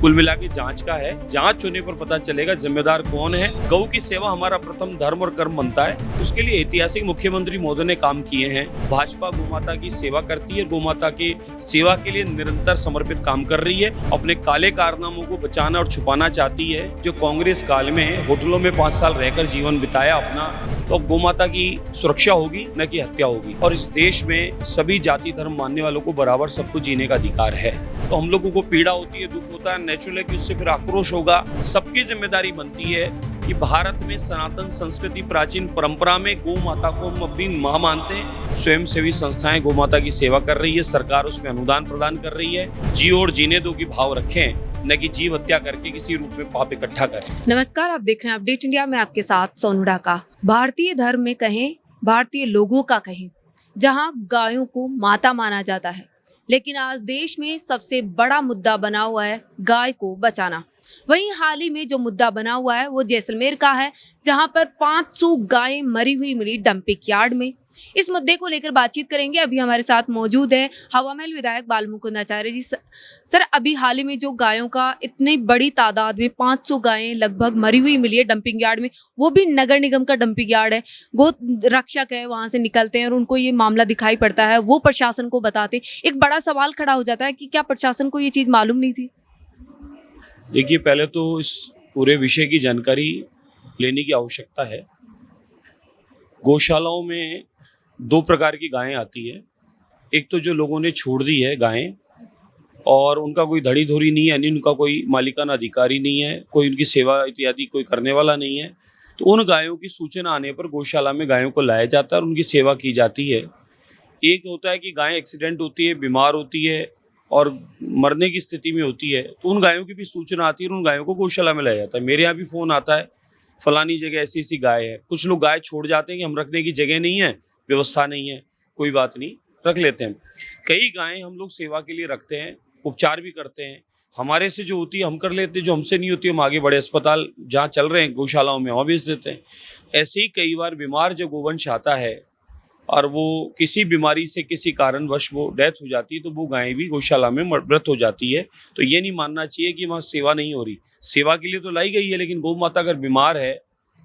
कुल मिला के जांच का है। जांच होने पर पता चलेगा जिम्मेदार कौन है। गौ की सेवा हमारा प्रथम धर्म और कर्म बनता है, उसके लिए ऐतिहासिक मुख्यमंत्री महोदय ने काम किए हैं। भाजपा गोमाता की सेवा करती है, गोमाता की सेवा के लिए निरंतर समर्पित काम कर रही है। अपने काले कारनामों को बचाना और छुपाना चाहती है। जो कांग्रेस काल में होटलों में 5 साल रहकर जीवन बिताया अपना, तो अब गोमाता की सुरक्षा होगी, न कि हत्या होगी। और इस देश में सभी जाति धर्म मानने वालों को बराबर सबको जीने का अधिकार है। तो हम लोगों को पीड़ा होती है, दुख होता है, नेचुरल है कि उससे फिर आक्रोश होगा। सबकी जिम्मेदारी बनती है कि भारत में सनातन संस्कृति प्राचीन परंपरा में गौ माता को हम अपनी मां मानते हैं। स्वयंसेवी संस्थाएं गौ माता की सेवा कर रही है, सरकार उसमें अनुदान प्रदान कर रही है। जियो और जीने दो की भाव रखें, न कि जीव हत्या करके किसी रूप में पाप इकट्ठा करें। नमस्कार, आप देख रहे हैं अपडेट इंडिया में आपके साथ सोनू ढाका। भारतीय धर्म में कहें, भारतीय लोगों का कहें, जहां गायों को माता माना जाता है, लेकिन आज देश में सबसे बड़ा मुद्दा बना हुआ है गाय को बचाना। वहीं हाल ही में जो मुद्दा बना हुआ है वो जैसलमेर का है, जहां पर 500 गायें मरी हुई मिली डंपिंग यार्ड में। इस मुद्दे को लेकर बातचीत करेंगे। अभी हमारे साथ मौजूद है हवा महल विधायक बालमुकुंद आचार्य जी। सर, अभी हाल ही में जो गायों का इतनी बड़ी तादाद में 500 गायें लगभग मरी हुई मिली है डंपिंग यार्ड में, वो भी नगर निगम का डंपिंग यार्ड है। गो रक्षक है, वहां से निकलते हैं और उनको ये मामला दिखाई पड़ता है, वो प्रशासन को बताते। एक बड़ा सवाल खड़ा हो जाता है कि क्या प्रशासन को ये चीज मालूम नहीं थी? देखिए, पहले तो इस पूरे विषय की जानकारी लेने की आवश्यकता है। गौशालाओं में 2 प्रकार की गायें आती है। एक तो जो लोगों ने छोड़ दी है गायें और उनका कोई धड़ी धोरी नहीं है, यानी उनका कोई मालिकाना अधिकारी नहीं है, कोई उनकी सेवा इत्यादि कोई करने वाला नहीं है, तो उन गायों की सूचना आने पर गौशाला में गायों को लाया जाता है और उनकी सेवा की जाती है। एक होता है कि गाय एक्सीडेंट होती है, बीमार होती है और मरने की स्थिति में होती है, तो उन गायों की भी सूचना आती है और उन गायों को गौशाला में लाया जाता है। मेरे यहाँ भी फ़ोन आता है, फलानी जगह ऐसी ऐसी गाय है। कुछ लोग गाय छोड़ जाते हैं कि हम रखने की जगह नहीं है, व्यवस्था नहीं है, कोई बात नहीं, रख लेते हैं। कई गायें हम लोग सेवा के लिए रखते हैं, उपचार भी करते हैं। हमारे से जो होती है हम कर लेते हैं, जो हमसे नहीं होती हम आगे बड़े अस्पताल जहाँ चल रहे हैं गौशालाओं में वहाँ भेज देते हैं। ऐसे ही कई बार बीमार जो गोवंश आता है और वो किसी बीमारी से किसी कारणवश वो डेथ हो जाती है, तो वो गायें भी गौशाला में मृत हो जाती है। तो ये नहीं मानना चाहिए कि वहाँ सेवा नहीं हो रही। सेवा के लिए तो लाई गई है, लेकिन गौ माता अगर बीमार है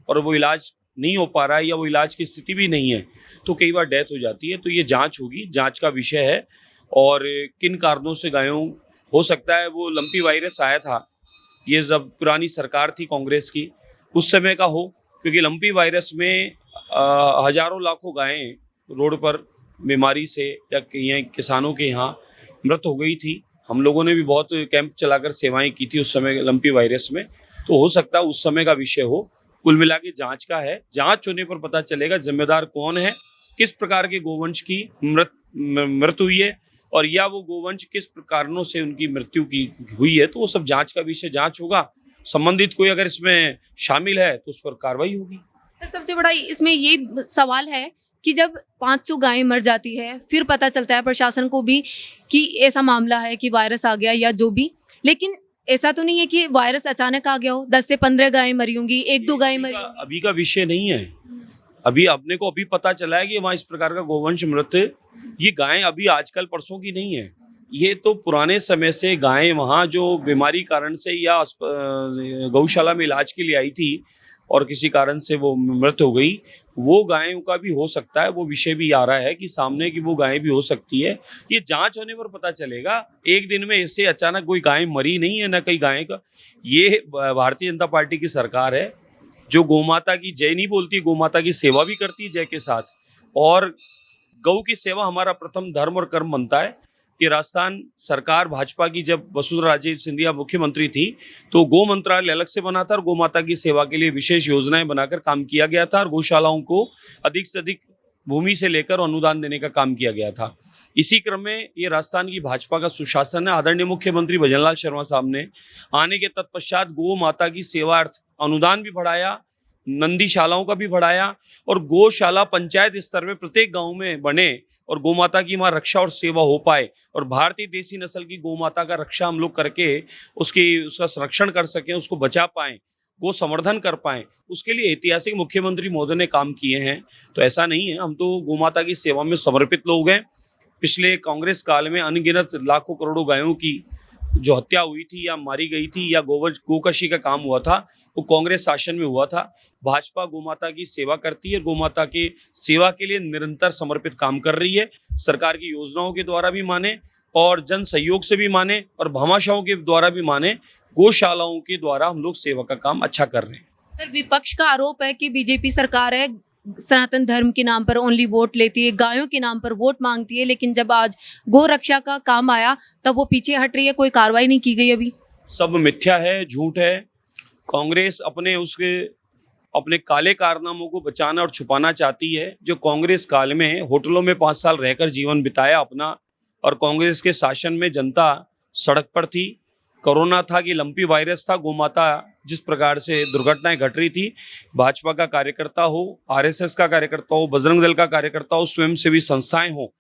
और वो इलाज नहीं हो पा रहा है या वो इलाज की स्थिति भी नहीं है, तो कई बार डेथ हो जाती है। तो ये जांच होगी, जांच का विषय है। और किन कारणों से गायों, हो सकता है वो लंपी वायरस आया था, ये जब पुरानी सरकार थी कांग्रेस की उस समय का हो, क्योंकि लंपी वायरस में हजारों लाखों गायें रोड पर बीमारी से या कहीं किसानों के यहाँ मृत हो गई थी। हम लोगों ने भी बहुत कैंप चलाकर सेवाएं की थी उस समय लंपी वायरस में, तो हो सकता है उस समय का विषय हो। कुल मिला के जांच का है। जांच होने पर पता चलेगा जिम्मेदार कौन है, किस प्रकार के गोवंश की मृत्यु हुई है और या वो गोवंश किस कारणों से उनकी मृत्यु की हुई है, तो वो सब जांच का विषय जांच होगा। संबंधित कोई अगर इसमें शामिल है तो उस पर कार्रवाई होगी। सर, सबसे बड़ा इसमें ये सवाल है कि जब 500 गायें मर जाती है, फिर पता चलता है प्रशासन को भी कि ऐसा मामला है कि वायरस आ गया या जो भी, लेकिन ऐसा तो नहीं है कि वायरस अचानक आ गया हो। 10 से 15 गायें मरी होंगी, 1-2 गायें मरी होंगी। अभी का विषय नहीं है। अभी अपने को अभी पता चला है कि वहाँ इस प्रकार का गोवंश मृत, ये गायें अभी आजकल परसों की नहीं है। ये तो पुराने समय से गायें वहाँ जो बीमारी कारण से या गौशाला में इलाज के लिए आई थी और किसी कारण से वो मृत हो गई, वो गायों का भी हो सकता है। वो विषय भी आ रहा है कि सामने की वो गायें भी हो सकती है। ये जांच होने पर पता चलेगा। एक दिन में इससे अचानक कोई गाय मरी नहीं है, ना कई गायें का। ये भारतीय जनता पार्टी की सरकार है जो गोमाता की जय नहीं बोलती, गोमाता की सेवा भी करती है जय के साथ। और गौ की सेवा हमारा प्रथम धर्म और कर्म बनता है। ये राजस्थान सरकार भाजपा की जब वसुंधरा राजे सिंधिया मुख्यमंत्री थी, तो गौ मंत्रालय अलग से बना था और गौ माता की सेवा के लिए विशेष योजनाएं बनाकर काम किया गया था और गौशालाओं को अधिक से अधिक भूमि से लेकर अनुदान देने का काम किया गया था। इसी क्रम में ये राजस्थान की भाजपा का सुशासन है। आदरणीय मुख्यमंत्री भजनलाल शर्मा साहब ने आने के तत्पश्चात गौ माता की सेवार्थ अनुदान भी बढ़ाया, नंदीशालाओं का भी बढ़ाया और गौशाला पंचायत स्तर में प्रत्येक गांव में बने और गौमाता की वहाँ रक्षा और सेवा हो पाए और भारतीय देसी नस्ल की गौमाता का रक्षा हम लोग करके उसका संरक्षण कर सकें, उसको बचा पाएं, गो संवर्धन कर पाएं। उसके लिए ऐतिहासिक मुख्यमंत्री महोदय ने काम किए हैं। तो ऐसा नहीं है, हम तो गौमाता की सेवा में समर्पित लोग हैं। पिछले कांग्रेस काल में अनगिनत लाखों करोड़ों गायों की जो हत्या हुई थी या मारी गई थी या गोकशी का काम हुआ था, वो कांग्रेस शासन में हुआ था। भाजपा गोमाता की सेवा करती है, गोमाता की सेवा के लिए निरंतर समर्पित काम कर रही है। सरकार की योजनाओं के द्वारा भी माने और जन सहयोग से भी माने और भामाशाहों के द्वारा भी माने, गौशालाओं के द्वारा हम लोग सेवा का काम अच्छा कर रहे हैं। सर, विपक्ष का आरोप है कि बीजेपी सरकार है सनातन धर्म के नाम पर ओनली वोट लेती है, गायों के नाम पर वोट मांगती है, लेकिन जब आज गौ रक्षा का काम आया तब वो पीछे हट रही है, कोई कार्रवाई नहीं की गई अभी। सब मिथ्या है, झूठ है। कांग्रेस अपने काले कारनामों को बचाना और छुपाना चाहती है। जो कांग्रेस काल में होटलों में 5 साल रहकर जीवन बिताया अपना, और कांग्रेस के शासन में जनता सड़क पर थी, कोरोना था कि लंपी वायरस था, गोमाता जिस प्रकार से दुर्घटनाएं घट रही थी, भाजपा का कार्यकर्ता हो, आरएसएस का कार्यकर्ता हो, बजरंग दल का कार्यकर्ता हो, स्वयंसेवी संस्थाएं हो,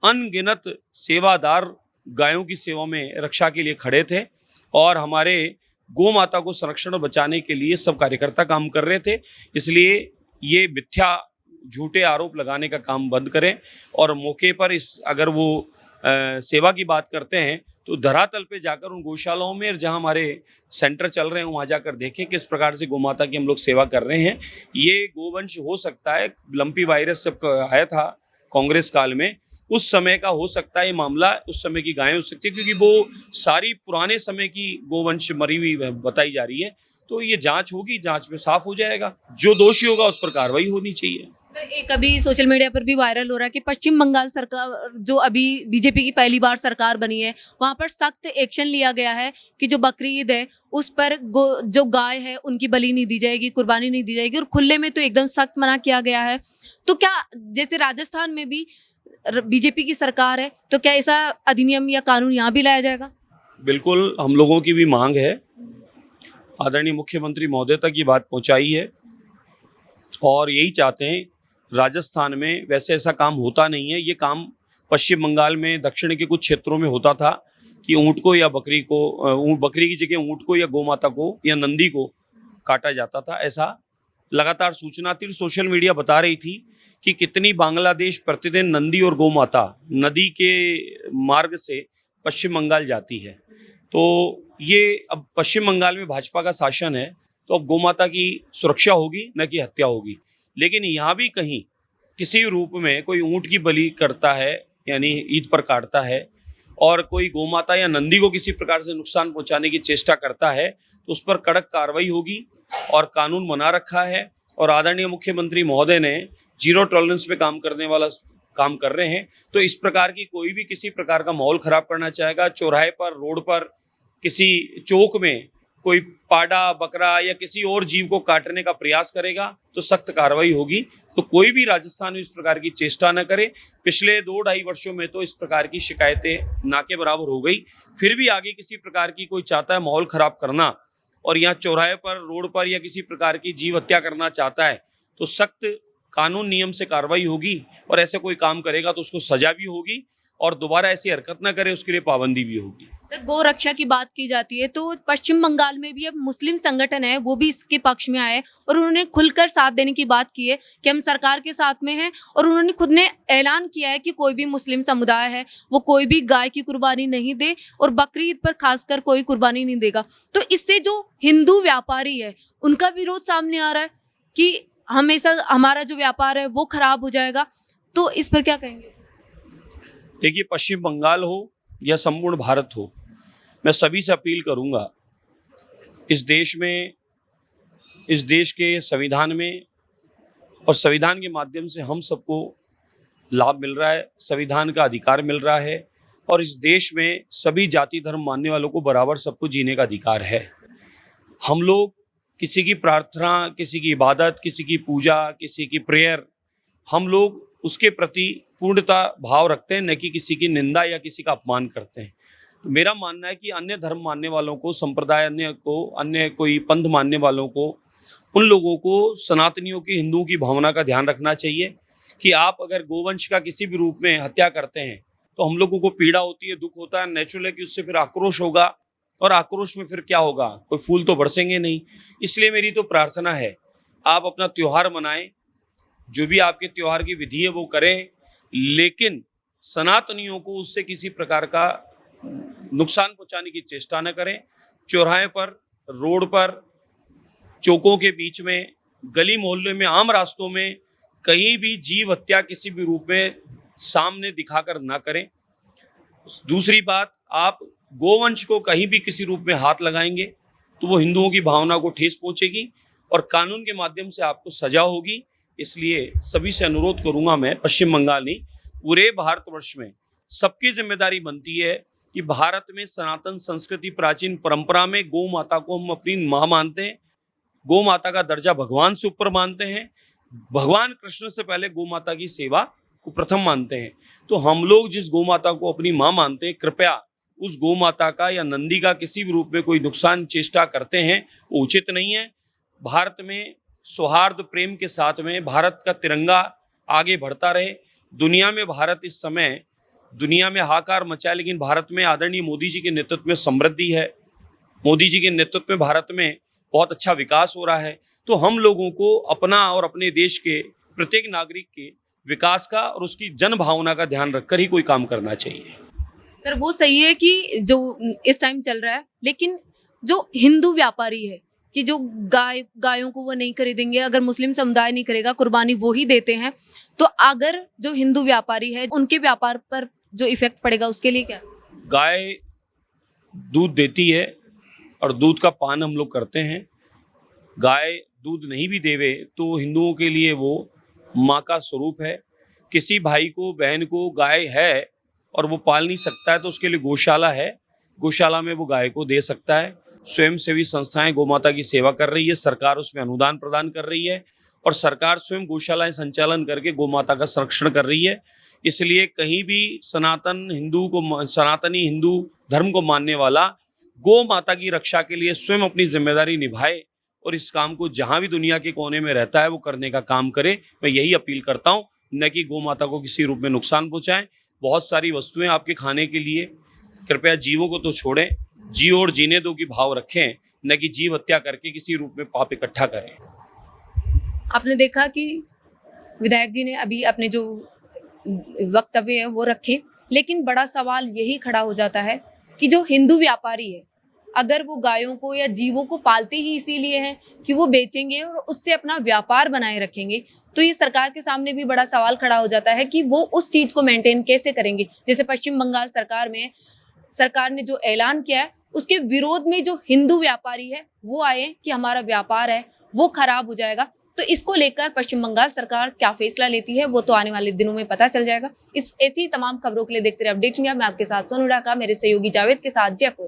अनगिनत सेवादार गायों की सेवा में रक्षा के लिए खड़े थे और हमारे गौ माता को संरक्षण और बचाने के लिए सब कार्यकर्ता काम कर रहे थे। इसलिए ये मिथ्या झूठे आरोप लगाने का काम बंद करें और मौके पर अगर वो सेवा की बात करते हैं तो धरातल पे जाकर उन गौशालाओं में, जहां हमारे सेंटर चल रहे हैं, वहां जाकर देखें किस प्रकार से गोमाता की हम लोग सेवा कर रहे हैं। ये गोवंश हो सकता है, लंपी वायरस जब आया था कांग्रेस काल में, उस समय का हो सकता है ये मामला, उस समय की गायें हो सकती है, क्योंकि वो सारी पुराने समय की गोवंश मरी हुई बताई जा रही है। तो ये जांच होगी, जांच में साफ हो जाएगा, जो दोषी होगा उस पर कार्रवाई होनी चाहिए। सर, एक अभी सोशल मीडिया पर भी वायरल हो रहा है कि पश्चिम बंगाल सरकार, जो अभी बीजेपी की पहली बार सरकार बनी है, वहां पर सख्त एक्शन लिया गया है कि जो बकरी ईद है उस पर जो गाय है उनकी बलि नहीं दी जाएगी, कुर्बानी नहीं दी जाएगी, और खुले में तो एकदम सख्त मना किया गया है। तो क्या जैसे राजस्थान में भी बीजेपी की सरकार है, तो क्या ऐसा अधिनियम या कानून यहाँ भी लाया जाएगा? बिल्कुल, हम लोगों की भी मांग है, आदरणीय मुख्यमंत्री महोदय तक ये बात पहुंचाई है और यही चाहते हैं। राजस्थान में वैसे ऐसा काम होता नहीं है, ये काम पश्चिम बंगाल में, दक्षिण के कुछ क्षेत्रों में होता था कि ऊँट को या बकरी को, बकरी की जगह ऊँट को या गौमाता को या नंदी को काटा जाता था। ऐसा लगातार सूचना थी, सोशल मीडिया बता रही थी कि कितनी बांग्लादेश प्रतिदिन नंदी और गौमाता नदी के मार्ग से पश्चिम बंगाल जाती है। तो ये अब पश्चिम बंगाल में भाजपा का शासन है, तो अब गौमाता की सुरक्षा होगी, न कि हत्या होगी। लेकिन यहाँ भी कहीं किसी रूप में कोई ऊँट की बलि करता है, यानी ईद पर काटता है, और कोई गौमाता या नंदी को किसी प्रकार से नुकसान पहुँचाने की चेष्टा करता है, तो उस पर कड़क कार्रवाई होगी और कानून बना रखा है। और आदरणीय मुख्यमंत्री महोदय ने जीरो टॉलरेंस पे काम करने वाला काम कर रहे हैं। तो इस प्रकार की कोई भी किसी प्रकार का माहौल खराब करना चाहेगा, चौराहे पर, रोड पर, किसी चौक में कोई पाडा, बकरा या किसी और जीव को काटने का प्रयास करेगा तो सख्त कार्रवाई होगी। तो कोई भी राजस्थान में इस प्रकार की चेष्टा न करे। पिछले 2-2.5 वर्षों में तो इस प्रकार की शिकायतें ना के बराबर हो गई। फिर भी आगे किसी प्रकार की कोई चाहता है माहौल खराब करना और यहाँ चौराहे पर, रोड पर या किसी प्रकार की जीव हत्या करना चाहता है, तो सख्त कानून नियम से कार्रवाई होगी और ऐसे कोई काम करेगा तो उसको सजा भी होगी और दोबारा ऐसी हरकत ना करे उसके लिए पाबंदी भी होगी। सर, गौ रक्षा की बात की जाती है तो पश्चिम बंगाल में भी अब मुस्लिम संगठन है, वो भी इसके पक्ष में आए और उन्होंने खुलकर साथ देने की बात की है कि हम सरकार के साथ में हैं, और उन्होंने खुद ने ऐलान किया है कि कोई भी मुस्लिम समुदाय है वो कोई भी गाय की कुर्बानी नहीं दे और बकरी ईद पर खासकर कोई कुर्बानी नहीं देगा। तो इससे जो हिंदू व्यापारी है उनका विरोध सामने आ रहा है कि हमेशा हमारा जो व्यापार है वो खराब हो जाएगा। तो इस पर क्या कहेंगे? देखिए, पश्चिम बंगाल हो या संपूर्ण भारत हो, मैं सभी से अपील करूंगा, इस देश में, इस देश के संविधान में और संविधान के माध्यम से हम सबको लाभ मिल रहा है, संविधान का अधिकार मिल रहा है और इस देश में सभी जाति धर्म मानने वालों को बराबर सबको जीने का अधिकार है। हम लोग किसी की प्रार्थना, किसी की इबादत, किसी की पूजा, किसी की प्रेयर, हम लोग उसके प्रति पूर्णता भाव रखते हैं, न कि किसी की निंदा या किसी का अपमान करते हैं। तो मेरा मानना है कि अन्य धर्म मानने वालों को, संप्रदाय अन्य कोई पंथ मानने वालों को, उन लोगों को, सनातनियों की, हिंदुओं की भावना का ध्यान रखना चाहिए कि आप अगर गोवंश का किसी भी रूप में हत्या करते हैं तो हम लोगों को पीड़ा होती है, दुख होता है, नेचुरल है कि उससे फिर आक्रोश होगा और आक्रोश में फिर क्या होगा, कोई फूल तो बरसेंगे नहीं। इसलिए मेरी तो प्रार्थना है, आप अपना त्यौहार मनाएं, जो भी आपके त्यौहार की विधि है वो करें, लेकिन सनातनियों को उससे किसी प्रकार का नुकसान पहुंचाने की चेष्टा न करें। चौराहे पर, रोड पर, चौकों के बीच में, गली मोहल्ले में, आम रास्तों में कहीं भी जीव हत्या किसी भी रूप में सामने दिखाकर ना करें। दूसरी बात, आप गोवंश को कहीं भी किसी रूप में हाथ लगाएंगे तो वो हिंदुओं की भावना को ठेस पहुंचेगी और कानून के माध्यम से आपको सजा होगी। इसलिए सभी से अनुरोध करूंगा मैं, पश्चिम बंगाल नहीं पूरे भारतवर्ष में सबकी जिम्मेदारी बनती है कि भारत में सनातन संस्कृति, प्राचीन परंपरा में गौ माता को हम अपनी माँ मानते हैं। गौ माता का दर्जा भगवान से ऊपर मानते हैं। भगवान कृष्ण से पहले गौ माता की सेवा को प्रथम मानते हैं। तो हम लोग जिस गौ माता को अपनी माँ मानते हैं, कृपया उस गौ माता का या नंदी का किसी भी रूप में कोई नुकसान चेष्टा करते हैं वो उचित नहीं है। भारत में सौहार्द प्रेम के साथ में भारत का तिरंगा आगे बढ़ता रहे। दुनिया में भारत इस समय दुनिया में हाहाकार मचाए, लेकिन भारत में आदरणीय मोदी जी के नेतृत्व में समृद्धि है। मोदी जी के नेतृत्व में भारत में बहुत अच्छा विकास हो रहा है। तो हम लोगों को अपना और अपने देश के प्रत्येक नागरिक के विकास का और उसकी जन भावना का ध्यान रखकर ही कोई काम करना चाहिए। सर वो सही है कि जो इस टाइम चल रहा है, लेकिन जो हिंदू व्यापारी है कि जो गायों को वो नहीं खरीदेंगे, अगर मुस्लिम समुदाय नहीं करेगा, कुर्बानी वो ही देते हैं, तो अगर जो हिंदू व्यापारी है उनके व्यापार पर जो इफेक्ट पड़ेगा उसके लिए क्या? गाय दूध देती है और दूध का पान हम लोग करते हैं। गाय दूध नहीं भी देवे तो हिंदुओं के लिए वो माँ का स्वरूप है। किसी भाई को, बहन को गाय है और वो पाल नहीं सकता है तो उसके लिए गौशाला है, गौशाला में वो गाय को दे सकता है। स्वयंसेवी संस्थाएं गौ माता की सेवा कर रही है, सरकार उसमें अनुदान प्रदान कर रही है और सरकार स्वयं गौशालाएं संचालन करके गौ माता का संरक्षण कर रही है। इसलिए कहीं भी सनातनी हिंदू धर्म को मानने वाला गौ माता की रक्षा के लिए स्वयं अपनी जिम्मेदारी निभाए और इस काम को जहाँ भी दुनिया के कोने में रहता है वो करने का काम करे। मैं यही अपील करता हूँ, न कि गौ माता को किसी रूप में नुकसान पहुँचाएं। बहुत सारी वस्तुएं आपके खाने के लिए, कृपया जीवों को तो छोड़ें, जियो और जीने दो की भाव रखें, न कि जीव हत्या करके किसी रूप में पाप इकट्ठा करें। आपने देखा कि विधायक जी ने अभी अपने जो वक्तव्य है वो रखे, लेकिन बड़ा सवाल यही खड़ा हो जाता है कि जो हिंदू व्यापारी है, अगर वो गायों को या जीवों को पालते ही इसीलिए हैं कि वो बेचेंगे और उससे अपना व्यापार बनाए रखेंगे, तो ये सरकार के सामने भी बड़ा सवाल खड़ा हो जाता है कि वो उस चीज को मेंटेन कैसे करेंगे। जैसे पश्चिम बंगाल सरकार ने जो ऐलान किया है उसके विरोध में जो हिंदू व्यापारी है वो आए कि हमारा व्यापार है वो खराब हो जाएगा। तो इसको लेकर पश्चिम बंगाल सरकार क्या फैसला लेती है वो तो आने वाले दिनों में पता चल जाएगा। ऐसी तमाम खबरों के लिए देखते रहिए अपडेट इंडिया। मैं आपके साथ सोनू ढाका, मेरे सहयोगी जावेद के साथ जयपुर।